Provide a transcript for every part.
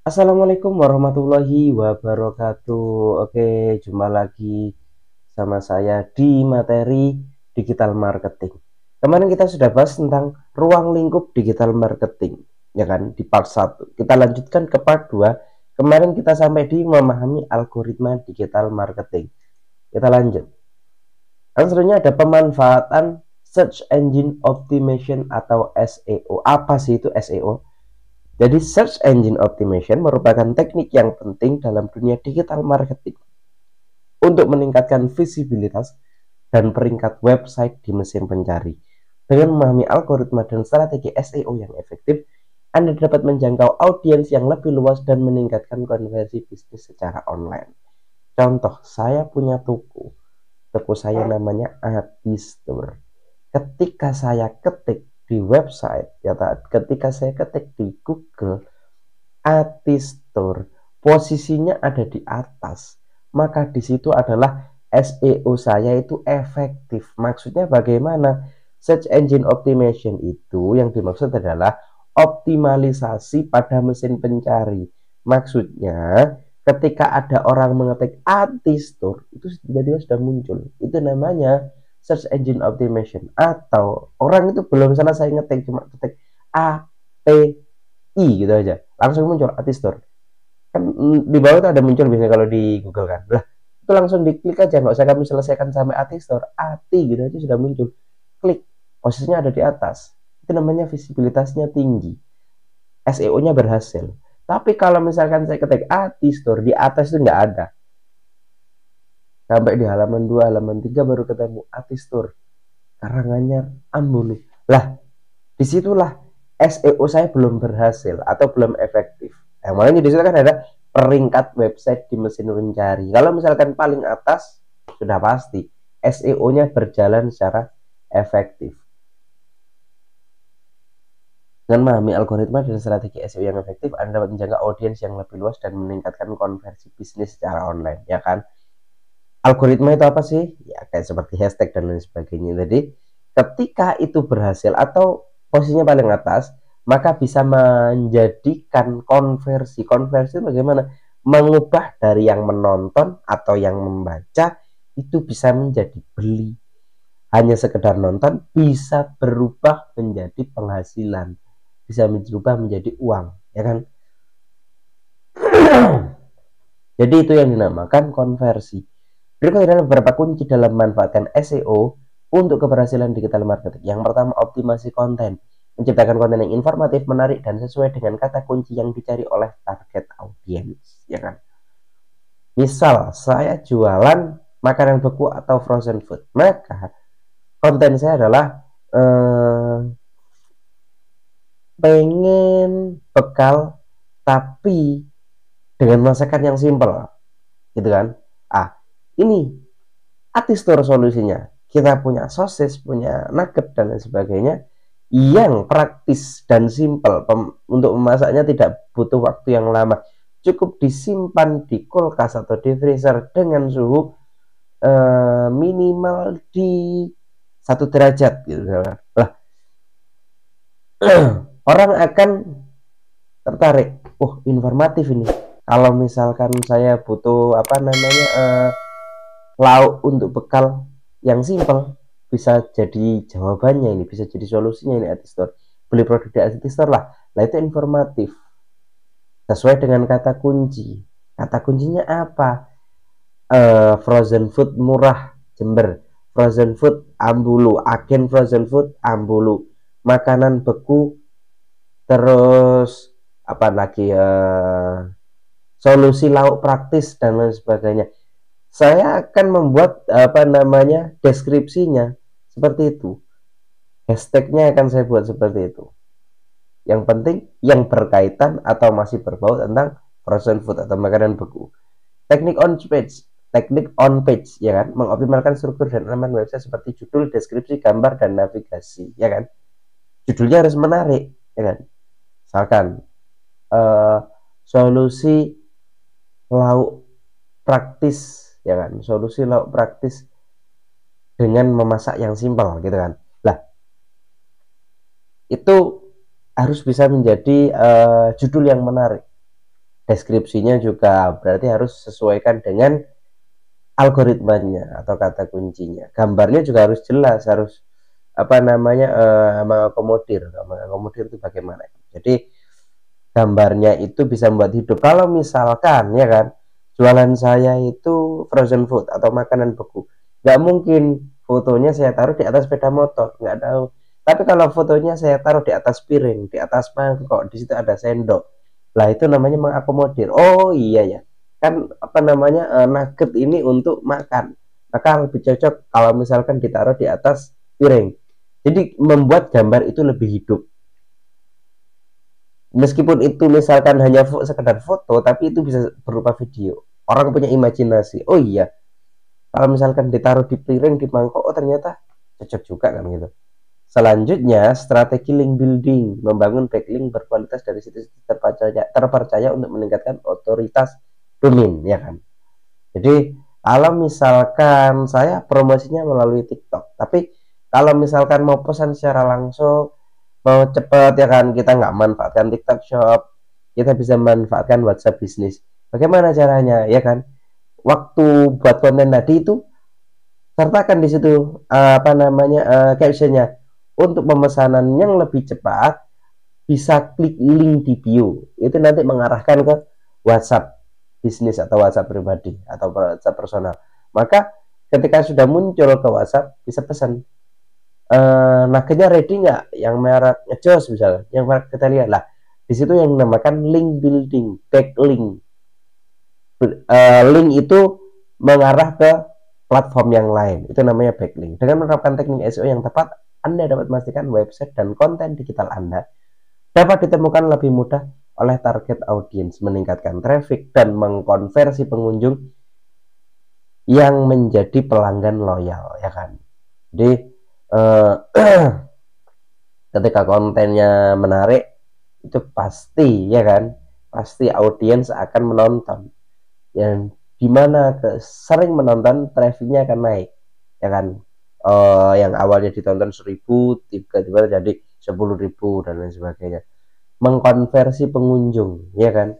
Assalamualaikum warahmatullahi wabarakatuh. Oke, jumpa lagi sama saya di materi digital marketing. Kemarin kita sudah bahas tentang ruang lingkup digital marketing, ya kan, di part 1. Kita lanjutkan ke part 2. Kemarin kita sampai di memahami algoritma digital marketing. Kita lanjut. Selanjutnya ada pemanfaatan search engine optimization atau SEO. Apa sih itu SEO? Jadi search engine optimization merupakan teknik yang penting dalam dunia digital marketing untuk meningkatkan visibilitas dan peringkat website di mesin pencari. Dengan memahami algoritma dan strategi SEO yang efektif, Anda dapat menjangkau audiens yang lebih luas dan meningkatkan konversi bisnis secara online. Contoh, saya punya toko saya namanya Adistur. Ketika saya ketik di website, ya, ketika saya ketik di Google Adistur, posisinya ada di atas, maka di situ adalah SEO saya itu efektif. Maksudnya bagaimana? Search engine optimization itu yang dimaksud adalah optimalisasi pada mesin pencari. Maksudnya ketika ada orang mengetik Adistur, itu tiba-tiba sudah muncul. Itu namanya search engine optimization. Atau orang itu belum selesai ngetik, cuma ketik A P I gitu aja, langsung muncul Adistur. Kan di bawah itu ada muncul biasanya kalau di Google kan. Lah, itu langsung diklik aja, nggak usah kami selesaikan sampai Adistur, Ati gitu aja sudah muncul. Klik, posisinya ada di atas. Itu namanya visibilitasnya tinggi. SEO-nya berhasil. Tapi kalau misalkan saya ketik Adistur, di atas itu nggak ada. Sampai di halaman 2, halaman 3 baru ketemu Adistur. Karanganyar, Ambulu. Lah, disitulah SEO saya belum berhasil atau belum efektif. Yang mana di situ kan ada peringkat website di mesin pencari. Kalau misalkan paling atas, sudah pasti SEO-nya berjalan secara efektif. Dengan memahami algoritma dan strategi SEO yang efektif, Anda dapat menjaga audiens yang lebih luas dan meningkatkan konversi bisnis secara online, ya kan? Algoritma itu apa sih? Ya kayak seperti hashtag dan lain sebagainya. Jadi ketika itu berhasil atau posisinya paling atas, maka bisa menjadikan konversi. Konversi bagaimana? Mengubah dari yang menonton atau yang membaca itu bisa menjadi beli. Hanya sekedar nonton bisa berubah menjadi penghasilan, bisa berubah menjadi uang, ya kan? Jadi itu yang dinamakan konversi. Berikut adalah beberapa kunci dalam memanfaatkan SEO untuk keberhasilan digital marketing. Yang pertama, optimasi konten. Menciptakan konten yang informatif, menarik, dan sesuai dengan kata kunci yang dicari oleh target audiens, ya kan? Misal, saya jualan makanan beku atau frozen food, maka konten saya adalah pengen bekal tapi dengan masakan yang simpel, gitu kan? Ini Adistur solusinya. Kita punya sosis, punya nugget dan lain sebagainya yang praktis dan simpel. Untuk memasaknya tidak butuh waktu yang lama. Cukup disimpan di kulkas atau di freezer dengan suhu minimal di 1 derajat gitu. Lah, orang akan tertarik. Informatif ini. Kalau misalkan saya butuh lauk untuk bekal yang simpel, bisa jadi jawabannya, ini bisa jadi solusinya ini Adistor. Beli produk di Adistor lah. Nah itu informatif sesuai dengan kata kunci. Kata kuncinya apa? Frozen food murah Jember, frozen food Ambulu, agen frozen food Ambulu, makanan beku, terus apa lagi, solusi lauk praktis dan lain sebagainya. Saya akan membuat deskripsinya seperti itu. Hashtagnya akan saya buat seperti itu. Yang penting yang berkaitan atau masih berbau tentang frozen food atau makanan beku. Teknik on page, ya kan, mengoptimalkan struktur dan elemen website seperti judul, deskripsi, gambar, dan navigasi, ya kan. Judulnya harus menarik, ya kan. Misalkan solusi lauk praktis, ya kan, solusi lauk praktis dengan memasak yang simpel, gitu kan. Lah, itu harus bisa menjadi judul yang menarik. Deskripsinya juga berarti harus sesuaikan dengan algoritmanya atau kata kuncinya. Gambarnya juga harus jelas, harus apa namanya mengakomodir itu bagaimana. Jadi gambarnya itu bisa membuat hidup. Kalau misalkan ya kan, jualan saya itu frozen food atau makanan beku, nggak mungkin fotonya saya taruh di atas sepeda motor, nggak tahu. Tapi kalau fotonya saya taruh di atas piring, di atas mangkok, di situ ada sendok, lah itu namanya mengakomodir. Oh iya ya, kan apa namanya nugget ini untuk makan, maka lebih cocok kalau misalkan ditaruh di atas piring. Jadi membuat gambar itu lebih hidup. Meskipun itu misalkan hanya sekedar foto, tapi itu bisa berupa video. Orang punya imajinasi. Oh iya, kalau misalkan ditaruh di piring, di mangkok, oh ternyata cocok juga kan gitu. Selanjutnya, strategi link building, membangun backlink berkualitas dari situs terpercaya untuk meningkatkan otoritas domain, ya kan. Jadi kalau misalkan saya promosinya melalui TikTok, tapi kalau misalkan mau pesan secara langsung, mau cepat ya kan, kita nggak manfaatkan TikTok Shop, kita bisa manfaatkan WhatsApp bisnis. Bagaimana caranya ya kan? Waktu buat konten tadi itu sertakan di situ apa namanya captionnya, untuk pemesanan yang lebih cepat bisa klik link di bio, itu nanti mengarahkan ke WhatsApp bisnis atau WhatsApp pribadi atau WhatsApp personal. Maka ketika sudah muncul ke WhatsApp bisa pesan, nuggetnya ready nggak, yang merek ngejos misalnya, yang merek kita lihat lah, di situ yang dinamakan link building, backlink. Link itu mengarah ke platform yang lain, itu namanya backlink. Dengan menerapkan teknik SEO yang tepat, Anda dapat memastikan website dan konten digital Anda dapat ditemukan lebih mudah oleh target audiens, meningkatkan traffic dan mengkonversi pengunjung yang menjadi pelanggan loyal, ya kan. Jadi ketika kontennya menarik, itu pasti ya kan, pasti audiens akan menonton, yang dimana sering menonton, trafficnya akan naik, ya kan. Yang awalnya ditonton 1000 tiba-tiba jadi 10.000 dan lain sebagainya. Mengkonversi pengunjung, ya kan,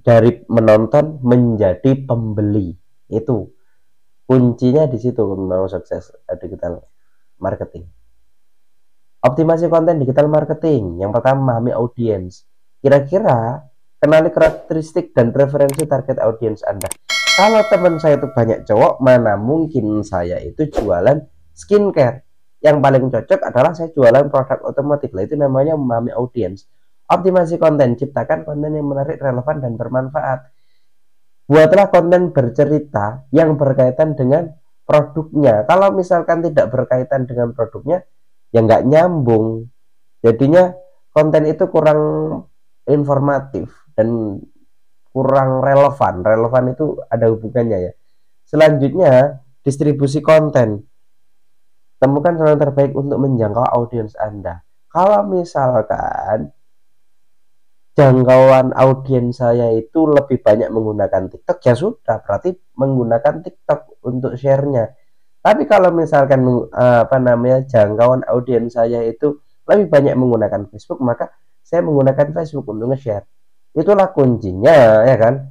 dari menonton menjadi pembeli, itu kuncinya di situ mau sukses digital marketing. Optimasi konten digital marketing. Yang pertama, memahami audiens. Kira-kira kenali karakteristik dan preferensi target audiens Anda. Kalau teman saya itu banyak cowok, mana mungkin saya itu jualan skincare. Yang paling cocok adalah saya jualan produk otomotif. Lah itu namanya memahami audiens. Optimasi konten, ciptakan konten yang menarik, relevan, dan bermanfaat. Buatlah konten bercerita yang berkaitan dengan produknya. Kalau misalkan tidak berkaitan dengan produknya, ya nggak nyambung. Jadinya konten itu kurang informatif dan kurang relevan. Relevan itu ada hubungannya ya. Selanjutnya, distribusi konten. Temukan cara terbaik untuk menjangkau audiens Anda. Kalau misalkan jangkauan audiens saya itu lebih banyak menggunakan TikTok, ya sudah, berarti menggunakan TikTok untuk share-nya. Tapi kalau misalkan apa namanya jangkauan audiens saya itu lebih banyak menggunakan Facebook, maka saya menggunakan Facebook untuk nge-share. Itulah kuncinya ya kan,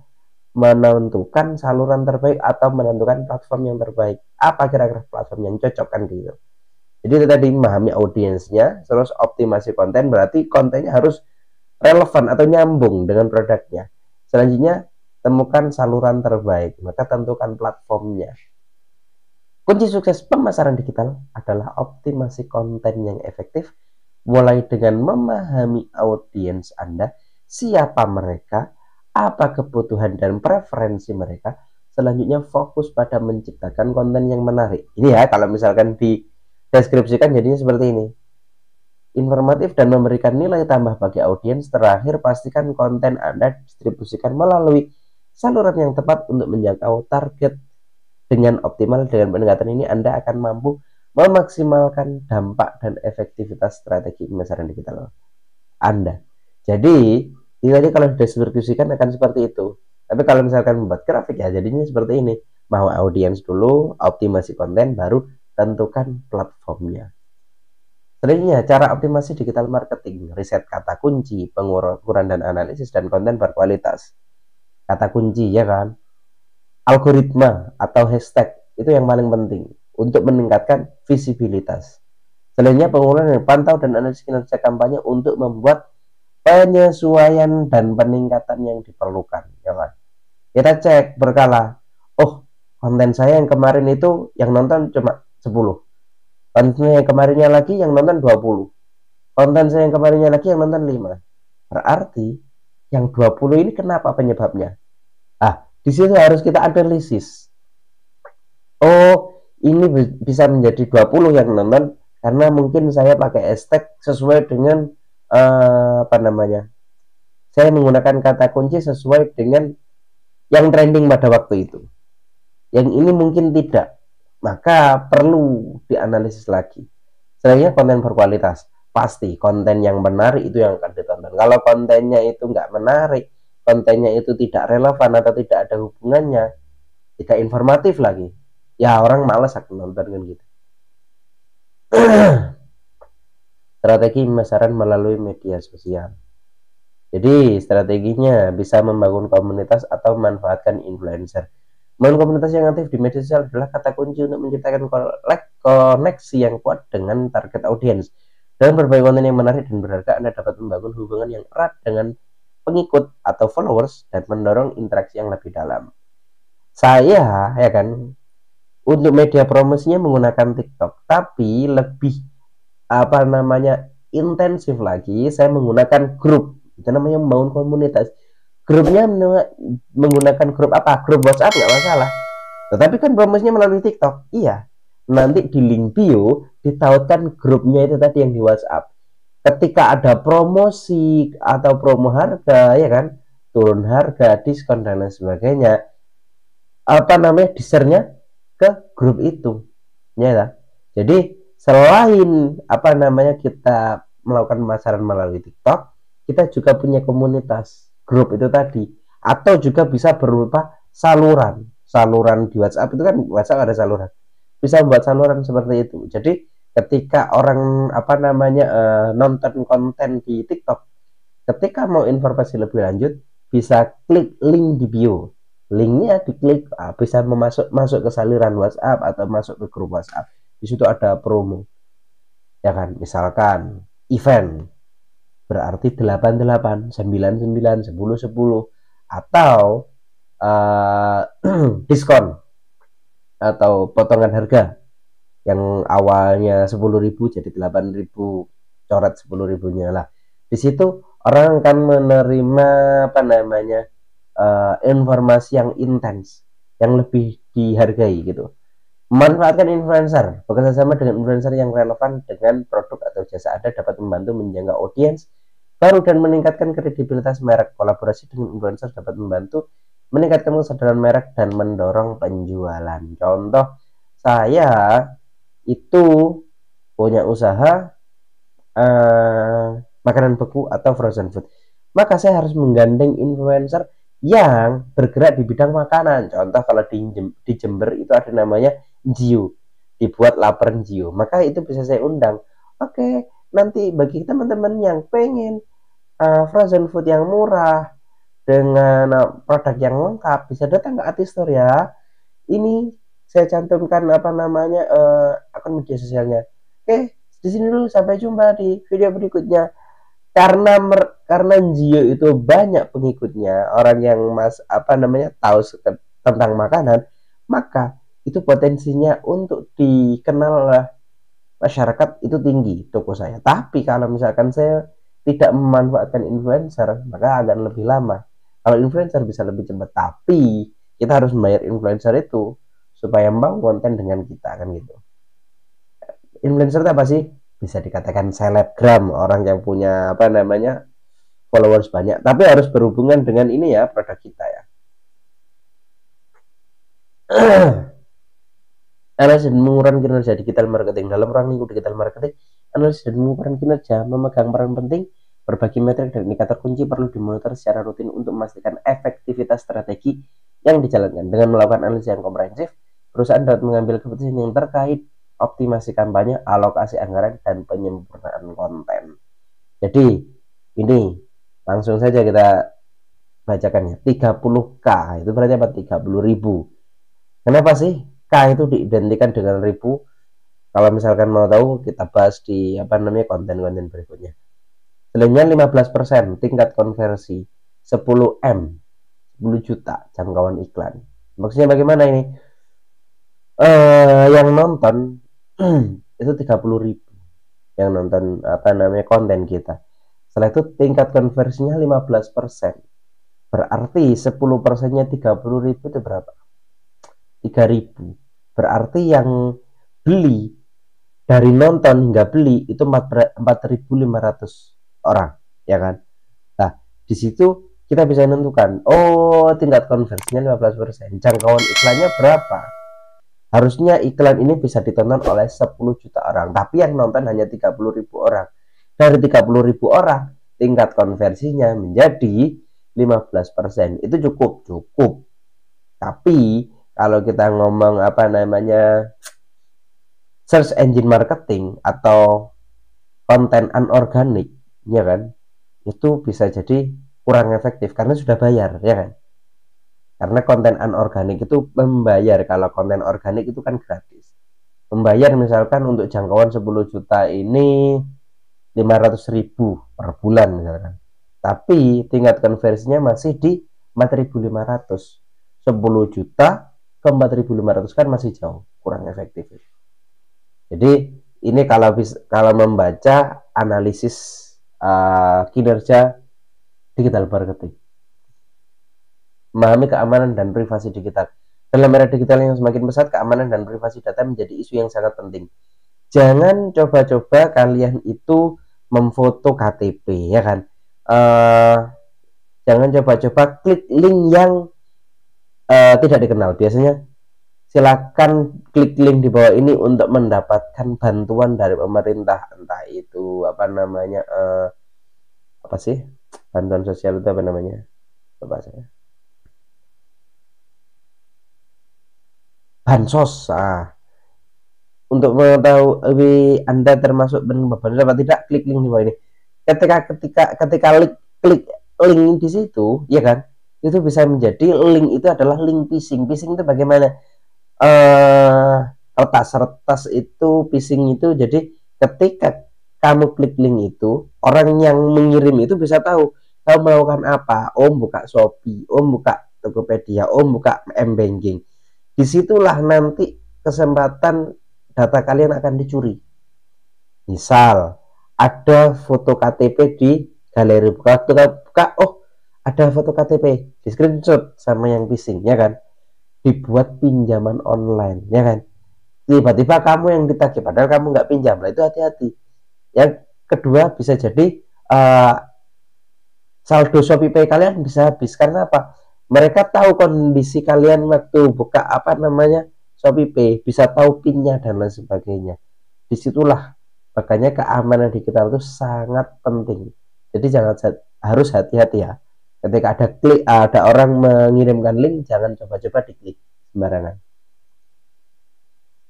menentukan saluran terbaik atau menentukan platform yang terbaik. Apa kira-kira platform yang cocok kan gitu. Jadi itu tadi, memahami audiensnya, terus optimasi konten, berarti kontennya harus relevan atau nyambung dengan produknya. Selanjutnya, temukan saluran terbaik, maka tentukan platformnya. Kunci sukses pemasaran digital adalah optimasi konten yang efektif, mulai dengan memahami audiens Anda, siapa mereka, apa kebutuhan dan preferensi mereka. Selanjutnya fokus pada menciptakan konten yang menarik. Ini ya, kalau misalkan dideskripsikan jadinya seperti ini: informatif dan memberikan nilai tambah bagi audiens. Terakhir, pastikan konten Anda distribusikan melalui saluran yang tepat untuk menjangkau target dengan optimal. Dengan pendekatan ini, Anda akan mampu memaksimalkan dampak dan efektivitas strategi pemasaran digital Anda. Jadi, ini tadi kalau dideskripsikan akan seperti itu. Tapi kalau misalkan membuat grafik, ya jadinya seperti ini. Mau audiens dulu, optimasi konten, baru tentukan platformnya. Selanjutnya, cara optimasi digital marketing, riset kata kunci, pengukuran dan analisis, dan konten berkualitas. Kata kunci, ya kan? Algoritma atau hashtag, itu yang paling penting untuk meningkatkan visibilitas. Selanjutnya, pengukuran dan pantau dan analisis kinerja kampanye untuk membuat penyesuaian dan peningkatan yang diperlukan, ya kan? Kita cek berkala. Oh, konten saya yang kemarin itu yang nonton cuma 10. Konten yang kemarinnya lagi yang nonton 20. Konten saya yang kemarinnya lagi yang nonton 5. Berarti yang 20 ini kenapa penyebabnya? Ah, di situ harus kita analisis. Oh, ini bisa menjadi 20 yang nonton karena mungkin saya pakai hashtag sesuai dengan apa namanya? Saya menggunakan kata kunci sesuai dengan yang trending pada waktu itu. Yang ini mungkin tidak. Maka perlu dianalisis lagi. Selanjutnya, konten berkualitas. Pasti konten yang menarik itu yang akan ditonton. Kalau kontennya itu nggak menarik, kontennya itu tidak relevan atau tidak ada hubungannya, tidak informatif lagi, ya orang malas akan nonton kan gitu. Strategi pemasaran melalui media sosial. Jadi strateginya bisa membangun komunitas atau memanfaatkan influencer. Membangun komunitas yang aktif di media sosial adalah kata kunci untuk menciptakan koneksi yang kuat dengan target audiens. Dengan berbagai konten yang menarik dan berharga, Anda dapat membangun hubungan yang erat dengan pengikut atau followers dan mendorong interaksi yang lebih dalam. Saya, ya kan, untuk media promosinya menggunakan TikTok, tapi lebih apa namanya intensif lagi, saya menggunakan grup. Itu namanya membangun komunitas. Grupnya menggunakan grup apa? Grup WhatsApp nggak masalah. Tetapi kan promosinya melalui TikTok. Iya. Nanti di link bio ditautkan grupnya itu tadi yang di WhatsApp. Ketika ada promosi atau promo harga, ya kan, turun harga, diskon dan lain sebagainya, apa namanya, disernya ke grup itu, ya kan? Jadi selain apa namanya kita melakukan pemasaran melalui TikTok, kita juga punya komunitas grup itu tadi, atau juga bisa berupa saluran di WhatsApp. Itu kan WhatsApp ada saluran, bisa membuat saluran seperti itu. Jadi ketika orang apa namanya nonton konten di TikTok, ketika mau informasi lebih lanjut bisa klik link di bio, linknya diklik, bisa masuk ke saluran WhatsApp atau masuk ke grup WhatsApp. Di situ ada promo, ya kan, misalkan event berarti 88 99 10 10, atau diskon atau potongan harga yang awalnya 10.000 jadi 8.000, coret 10.000-nya lah. Di situ orang akan menerima apa namanya informasi yang intens, yang lebih dihargai gitu. Memanfaatkan influencer, bekerja sama dengan influencer yang relevan dengan produk atau jasa Anda dapat membantu menjaga audiens baru dan meningkatkan kredibilitas merek. Kolaborasi dengan influencer dapat membantu meningkatkan kesadaran merek dan mendorong penjualan. Contoh, saya itu punya usaha makanan beku atau frozen food. Maka saya harus menggandeng influencer yang bergerak di bidang makanan. Contoh kalau di Jember itu ada namanya Jiu, dibuat lapar Jiu, maka itu bisa saya undang. Oke, nanti bagi teman-teman yang pengen frozen food yang murah dengan produk yang lengkap, bisa datang ke Artistor ya. Ini saya cantumkan apa namanya akun media sosialnya. Oke, di sini dulu, sampai jumpa di video berikutnya. Karena Jio itu banyak pengikutnya, orang yang apa namanya tahu tentang makanan, maka itu potensinya untuk dikenal oleh masyarakat itu tinggi toko saya. Tapi kalau misalkan saya tidak memanfaatkan influencer, maka akan lebih lama. Kalau influencer bisa lebih cepat, tapi kita harus membayar influencer itu supaya membangun konten dengan kita, kan gitu. Influencer itu apa sih? Bisa dikatakan selebgram, orang yang punya apa namanya followers banyak, tapi harus berhubungan dengan ini ya, produk kita ya. Analisis dan mengurangi kinerja digital marketing. Dalam ruang lingkup digital marketing, analisis dan mengurangi kinerja memegang peran penting. Berbagai metrik dan indikator kunci perlu dimonitor secara rutin untuk memastikan efektivitas strategi yang dijalankan. Dengan melakukan analisis yang komprehensif, perusahaan dapat mengambil keputusan yang terkait optimasi kampanye, alokasi anggaran, dan penyempurnaan konten. Jadi ini langsung saja kita bacakannya. 30K itu berarti apa? 30.000. Kenapa sih K itu diidentikan dengan ribu? Kalau misalkan mau tahu, kita bahas di konten-konten berikutnya. Selanjutnya 15% tingkat konversi, 10M, 10 juta jangkauan iklan. Maksudnya bagaimana ini? Yang nonton itu 30.000 yang nonton konten kita. Setelah itu tingkat konversinya 15%. Berarti 10%-nya 30.000 itu berapa? 3.000. Berarti yang beli dari nonton hingga beli itu 4.500 orang, ya kan? Nah, di situ kita bisa menentukan, oh tingkat konversinya 15%, jangkauan iklannya berapa? Harusnya iklan ini bisa ditonton oleh 10 juta orang, tapi yang nonton hanya 30.000 orang. Dari 30.000 orang, tingkat konversinya menjadi 15%. Itu cukup. Tapi kalau kita ngomong search engine marketing atau konten anorganik, ya kan, itu bisa jadi kurang efektif karena sudah bayar, ya kan. Karena konten anorganik itu membayar. Kalau konten organik itu kan gratis. Membayar misalkan untuk jangkauan 10 juta ini 500.000 per bulan misalkan. Tapi tingkat konversinya masih di 4.500. 10 juta ke 4.500 kan masih jauh, kurang efektif. Jadi ini kalau membaca analisis kinerja digital marketing, memahami keamanan dan privasi digital. Dalam era digital yang semakin pesat, keamanan dan privasi data menjadi isu yang sangat penting. Jangan coba-coba kalian itu memfoto KTP, ya kan? Jangan coba-coba klik link yang tidak dikenal. Biasanya silakan klik link di bawah ini untuk mendapatkan bantuan dari pemerintah, entah itu apa sih bantuan sosial itu apa namanya? Coba saya. Bansos. Untuk mengetahui Anda termasuk penerima bansos apa tidak, klik link di bawah ini. Ketika klik link di situ, ya kan, itu bisa menjadi link itu adalah link phishing. Phishing itu bagaimana? Retas itu phishing itu. Jadi ketika kamu klik link itu, orang yang mengirim itu bisa tahu kamu melakukan apa. Buka Shopee, buka Tokopedia, buka M-Banking. Disitulah nanti kesempatan data kalian akan dicuri. Misal ada foto KTP di galeri buka, ada foto KTP, di screenshot sama yang phishing, ya kan, dibuat pinjaman online, ya kan, tiba-tiba kamu yang ditagih padahal kamu nggak pinjam. Nah, itu hati-hati. Yang kedua, bisa jadi saldo Shopee Pay kalian bisa habis. Karena apa? Mereka tahu kondisi kalian waktu buka Shopee Pay, bisa tahu pinnya dan lain sebagainya. Disitulah makanya keamanan digital itu sangat penting. Jadi harus hati-hati ya. Ketika ada orang mengirimkan link, jangan coba-coba diklik sembarangan.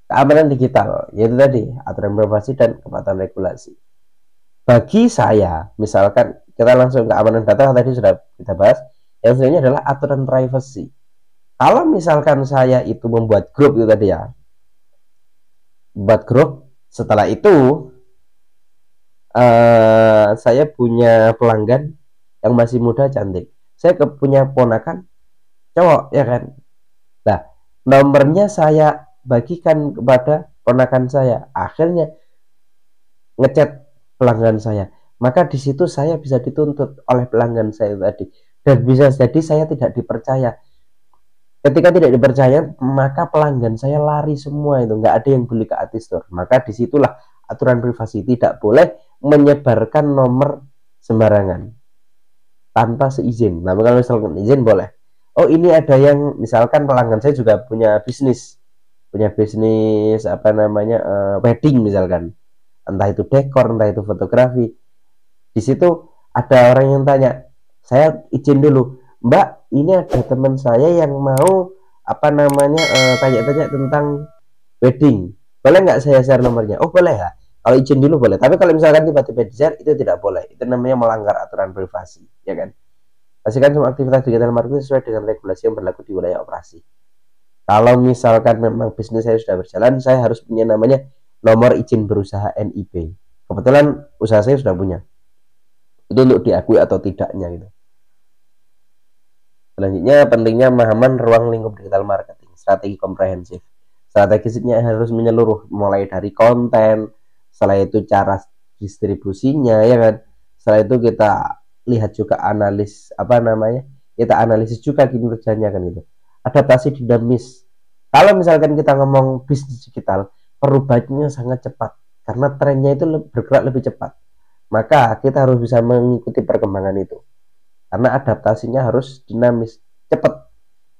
Keamanan digital, yaitu tadi aturan privasi dan kepatuhan regulasi. Bagi saya, misalkan kita langsung keamanan data tadi sudah kita bahas. Yang selanjutnya adalah aturan privacy. Kalau misalkan saya itu membuat grup itu tadi ya, buat grup, setelah itu saya punya pelanggan yang masih muda cantik, saya punya ponakan cowok, ya kan. Nah, nomornya saya bagikan kepada ponakan saya, akhirnya ngechat pelanggan saya, maka di situ saya bisa dituntut oleh pelanggan saya tadi. Dan bisa jadi saya tidak dipercaya. Ketika tidak dipercaya, maka pelanggan saya lari semua, itu nggak ada yang beli ke Atistor. Maka disitulah aturan privasi, tidak boleh menyebarkan nomor sembarangan tanpa seizin. Nah, kalau misalkan izin boleh. Oh, ini ada yang misalkan pelanggan saya juga punya bisnis wedding misalkan, entah itu dekor, entah itu fotografi. Di situ ada orang yang tanya, saya izin dulu, Mbak, ini ada teman saya yang mau tanya-tanya tentang wedding, boleh nggak saya share nomornya? Oh boleh ya, kalau izin dulu boleh, tapi kalau misalkan tiba-tiba di share itu tidak boleh, itu namanya melanggar aturan privasi, ya kan. Pastikan semua aktivitas digital marketing sesuai dengan regulasi yang berlaku di wilayah operasi. Kalau misalkan memang bisnis saya sudah berjalan, saya harus punya namanya nomor izin berusaha NIB. Kebetulan usaha saya sudah punya. Itu untuk diakui atau tidaknya gitu. Selanjutnya, pentingnya pemahaman ruang lingkup digital marketing, strategi komprehensif. Strategisnya harus menyeluruh, mulai dari konten, setelah itu cara distribusinya, ya kan. Setelah itu kita lihat juga kita analisis juga kinerjanya kan gitu. Adaptasi dinamis. Kalau misalkan kita ngomong bisnis digital, perubahannya sangat cepat karena trennya itu bergerak lebih cepat. Maka kita harus bisa mengikuti perkembangan itu. Karena adaptasinya harus dinamis, cepat.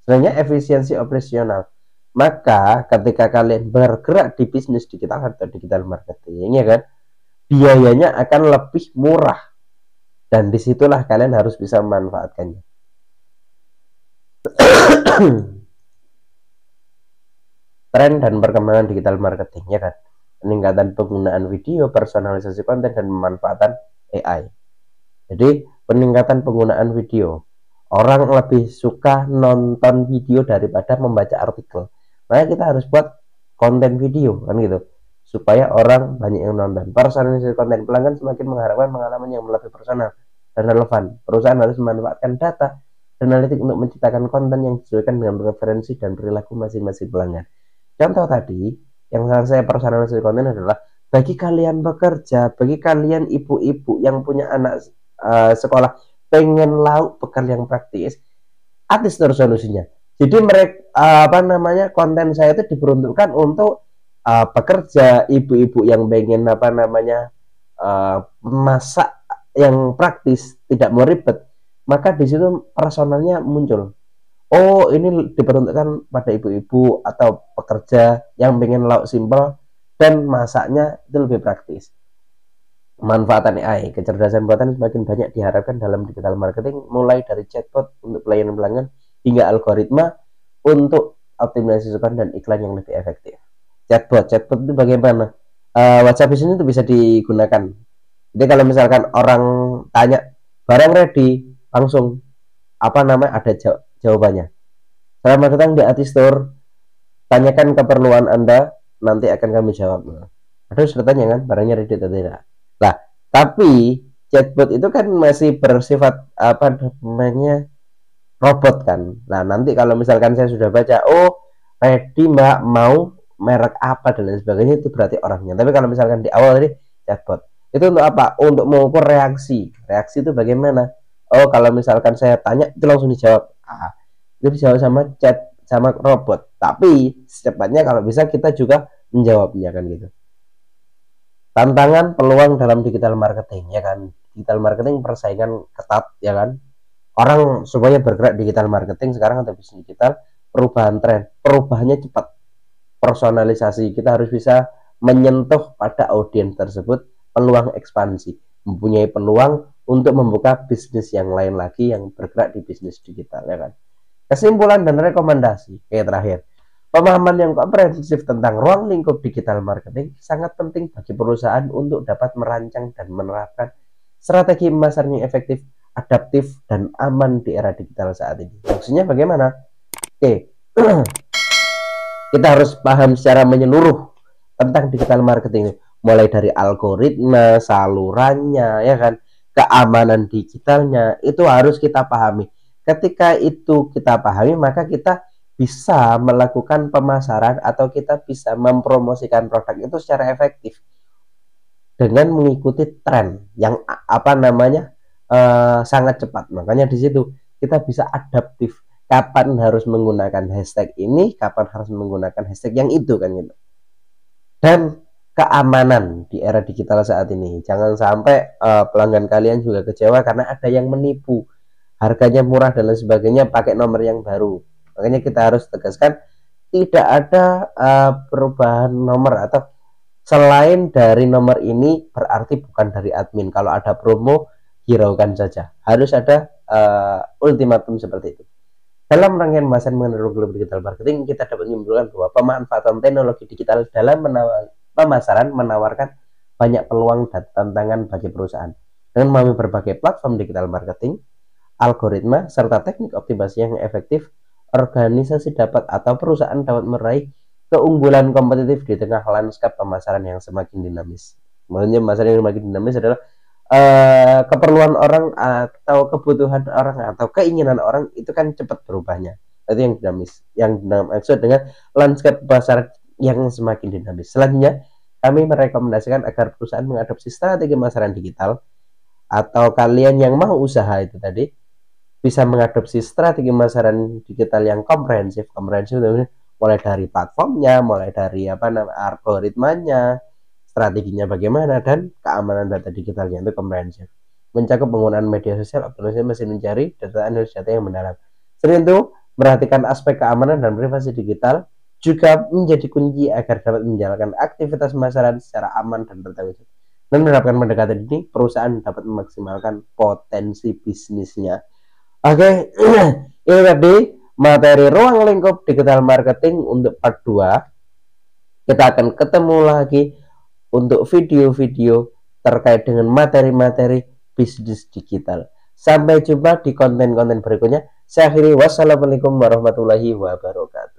Sebenarnya efisiensi operasional. Maka ketika kalian bergerak di bisnis digital atau digital marketing, ya kan, biayanya akan lebih murah. Dan disitulah kalian harus bisa memanfaatkannya. Tren dan perkembangan digital marketing, ya kan, peningkatan penggunaan video, personalisasi konten, dan pemanfaatan AI. Jadi peningkatan penggunaan video, orang lebih suka nonton video daripada membaca artikel. Makanya kita harus buat konten video kan gitu, supaya orang banyak yang nonton. Personalisasi konten, pelanggan semakin mengharapkan pengalaman yang lebih personal dan relevan. Perusahaan harus memanfaatkan data dan analitik untuk menciptakan konten yang disesuaikan dengan preferensi dan perilaku masing-masing pelanggan. Contoh tadi yang saya personalisasi konten adalah bagi kalian pekerja, bagi kalian ibu-ibu yang punya anak sekolah, pengen lauk bekal yang praktis, artis terus solusinya. Jadi mereka konten saya itu diperuntukkan untuk pekerja, ibu-ibu yang pengen masak yang praktis, tidak mau ribet, maka di situ personalnya muncul. Oh, ini diperuntukkan pada ibu-ibu atau pekerja yang pengen lauk simpel dan masaknya itu lebih praktis. Manfaatan AI, kecerdasan buatan semakin banyak diharapkan dalam digital marketing, mulai dari chatbot untuk pelayanan pelanggan hingga algoritma untuk optimalisasi konten dan iklan yang lebih efektif. Chatbot itu bagaimana? WhatsApp Business itu bisa digunakan. Jadi kalau misalkan orang tanya barang ready, langsung ada jawabannya. Selamat datang di Ati Store. Tanyakan keperluan Anda, nanti akan kami jawab. Ada sudah tanya kan, barangnya ready atau tidak? Nah, tapi chatbot itu kan masih bersifat robot kan. Nah, nanti kalau misalkan saya sudah baca, oh ready Mbak, mau merek apa dan lain sebagainya, itu berarti orangnya. Tapi kalau misalkan di awal tadi chatbot, itu untuk apa? Untuk mengukur reaksi. Reaksi itu bagaimana? Oh, kalau misalkan saya tanya itu langsung dijawab. Itu dijawab sama robot. Tapi secepatnya kalau bisa kita juga menjawabnya kan gitu. Tantangan peluang dalam digital marketing, ya kan. Digital marketing persaingan ketat, ya kan. Orang semuanya bergerak digital marketing sekarang atau bisnis digital, perubahan tren, perubahannya cepat. Personalisasi, kita harus bisa menyentuh pada audiens tersebut, peluang ekspansi, mempunyai peluang untuk membuka bisnis yang lain lagi yang bergerak di bisnis digital, ya kan. Kesimpulan dan rekomendasi kayak terakhir, pemahaman yang komprehensif tentang ruang lingkup digital marketing sangat penting bagi perusahaan untuk dapat merancang dan menerapkan strategi pemasaran yang efektif, adaptif, dan aman di era digital saat ini. Maksudnya bagaimana? Oke, kita harus paham secara menyeluruh tentang digital marketing, mulai dari algoritma, salurannya, ya kan, keamanan digitalnya, itu harus kita pahami. Ketika itu kita pahami, maka kita bisa melakukan pemasaran atau kita bisa mempromosikan produk itu secara efektif dengan mengikuti tren yang sangat cepat. Makanya di situ kita bisa adaptif, kapan harus menggunakan hashtag ini, kapan harus menggunakan hashtag yang itu kan gitu. Dan keamanan di era digital saat ini, jangan sampai pelanggan kalian juga kecewa karena ada yang menipu, harganya murah dan lain sebagainya, pakai nomor yang baru. Makanya kita harus tegaskan tidak ada perubahan nomor, atau selain dari nomor ini berarti bukan dari admin. Kalau ada promo, hiraukan saja. Harus ada ultimatum seperti itu. Dalam rangkaian pembahasan mengenai global digital marketing, kita dapat menyimpulkan bahwa pemanfaatan teknologi digital dalam pemasaran menawarkan banyak peluang dan tantangan bagi perusahaan. Dengan memahami berbagai platform digital marketing, algoritma, serta teknik optimasi yang efektif, organisasi dapat atau perusahaan dapat meraih keunggulan kompetitif di tengah lanskap pemasaran yang semakin dinamis. Maksudnya pemasaran yang semakin dinamis adalah keperluan orang atau kebutuhan orang atau keinginan orang itu kan cepat berubahnya. Itu yang dinamis. Yang maksud dengan landscape pasar yang semakin dinamis. Selanjutnya, kami merekomendasikan agar perusahaan mengadopsi strategi pemasaran digital, atau kalian yang mau usaha itu tadi bisa mengadopsi strategi pemasaran digital yang komprehensif. Komprehensif mulai dari platformnya, mulai dari algoritmanya, strateginya bagaimana, dan keamanan data digitalnya itu komprehensif. Mencakup penggunaan media sosial, optimasi mesin mencari, data analisis data yang mendalam. Selain itu, perhatikan aspek keamanan dan privasi digital juga menjadi kunci agar dapat menjalankan aktivitas pemasaran secara aman dan bertanggung jawab. Dan menerapkan pendekatan ini, perusahaan dapat memaksimalkan potensi bisnisnya. Oke, ini tadi materi ruang lingkup digital marketing untuk part 2. Kita akan ketemu lagi untuk video-video terkait dengan materi-materi bisnis digital. Sampai jumpa di konten-konten berikutnya. Saya akhiri, wassalamualaikum warahmatullahi wabarakatuh.